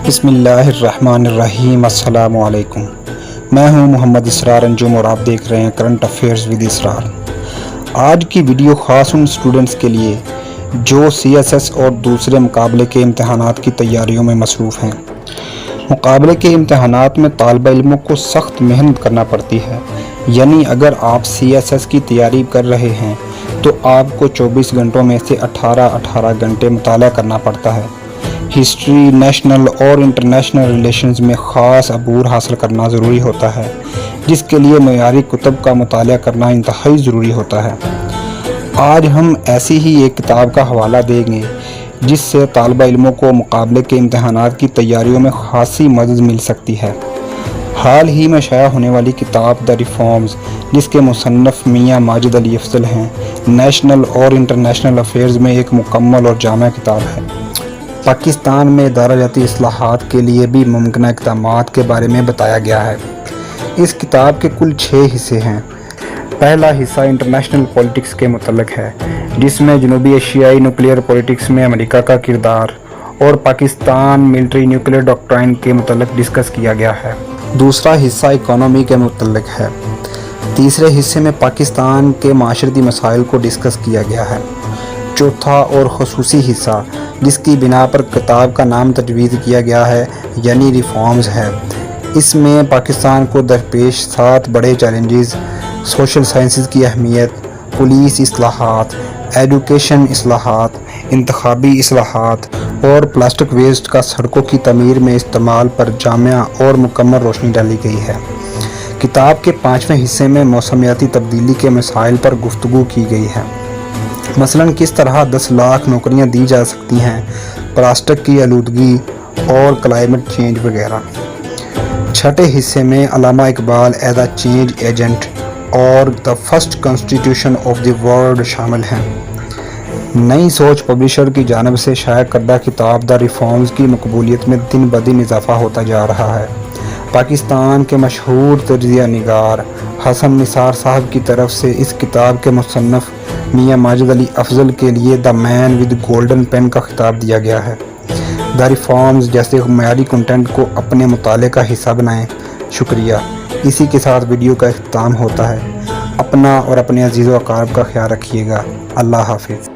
بسم اللہ الرحمن الرحیم۔ السلام علیکم، میں ہوں محمد اسرار انجم اور آپ دیکھ رہے ہیں کرنٹ افیئرز ود اسرار۔ آج کی ویڈیو خاص ان اسٹوڈنٹس کے لیے جو CSS اور دوسرے مقابلے کے امتحانات کی تیاریوں میں مصروف ہیں۔ مقابلے کے امتحانات میں طالب علموں کو سخت محنت کرنا پڑتی ہے، یعنی اگر آپ CSS کی تیاری کر رہے ہیں تو آپ کو 24 گھنٹوں میں سے 18 گھنٹے مطالعہ کرنا پڑتا ہے۔ ہسٹری، نیشنل اور انٹرنیشنل ریلیشنز میں خاص عبور حاصل کرنا ضروری ہوتا ہے، جس کے لیے معیاری کتب کا مطالعہ کرنا انتہائی ضروری ہوتا ہے۔ آج ہم ایسی ہی ایک کتاب کا حوالہ دیں گے جس سے طالب علموں کو مقابلے کے امتحانات کی تیاریوں میں خاصی مدد مل سکتی ہے۔ حال ہی میں شائع ہونے والی کتاب دی ریفارمز، جس کے مصنف میاں ماجد علی افضل ہیں، نیشنل اور انٹرنیشنل افیئرز میں ایک مکمل اور جامع کتاب ہے۔ پاکستان میں ادارہ جاتی اصلاحات کے لیے بھی ممکنہ اقدامات کے بارے میں بتایا گیا ہے۔ اس کتاب کے کل 6 حصے ہیں۔ پہلا حصہ انٹرنیشنل پولیٹکس کے متعلق ہے، جس میں جنوبی ایشیائی نیوکلیئر پولیٹکس میں امریکہ کا کردار اور پاکستان ملٹری نیوکلیئر ڈاکٹرائن کے متعلق ڈسکس کیا گیا ہے۔ دوسرا حصہ اکانومی کے متعلق ہے۔ تیسرے حصے میں پاکستان کے معاشرتی مسائل کو ڈسکس کیا گیا ہے۔ چوتھا اور خصوصی حصہ، جس کی بنا پر کتاب کا نام تجویز کیا گیا ہے، یعنی ریفارمز ہے۔ اس میں پاکستان کو درپیش 7 بڑے چیلنجز، سوشل سائنسز کی اہمیت، پولیس اصلاحات، ایجوکیشن اصلاحات، انتخابی اصلاحات اور پلاسٹک ویسٹ کا سڑکوں کی تعمیر میں استعمال پر جامع اور مکمل روشنی ڈالی گئی ہے۔ کتاب کے 5ویں حصے میں موسمیاتی تبدیلی کے مسائل پر گفتگو کی گئی ہے، مثلاً کس طرح 10 لاکھ نوکریاں دی جا سکتی ہیں، پلاسٹک کی آلودگی اور کلائمیٹ چینج وغیرہ۔ چھٹے حصے میں Allama Iqbal as a change agent اور the first constitution of the world شامل ہیں۔ نئی سوچ پبلشر کی جانب سے شائع کردہ کتاب دی ریفارمز کی مقبولیت میں دن بدن اضافہ ہوتا جا رہا ہے۔ پاکستان کے مشہور تجزیہ نگار حسن نثار صاحب کی طرف سے اس کتاب کے مصنف میاں ماجد علی افضل کے لیے دی مین ود گولڈن پین کا خطاب دیا گیا ہے۔ دی ریفارمز جیسے معیاری کنٹینٹ کو اپنے مطالعے کا حصہ بنائیں۔ شکریہ۔ اسی کے ساتھ ویڈیو کا اختتام ہوتا ہے۔ اپنا اور اپنے عزیز و اقارب کا خیال رکھیے گا۔ اللہ حافظ۔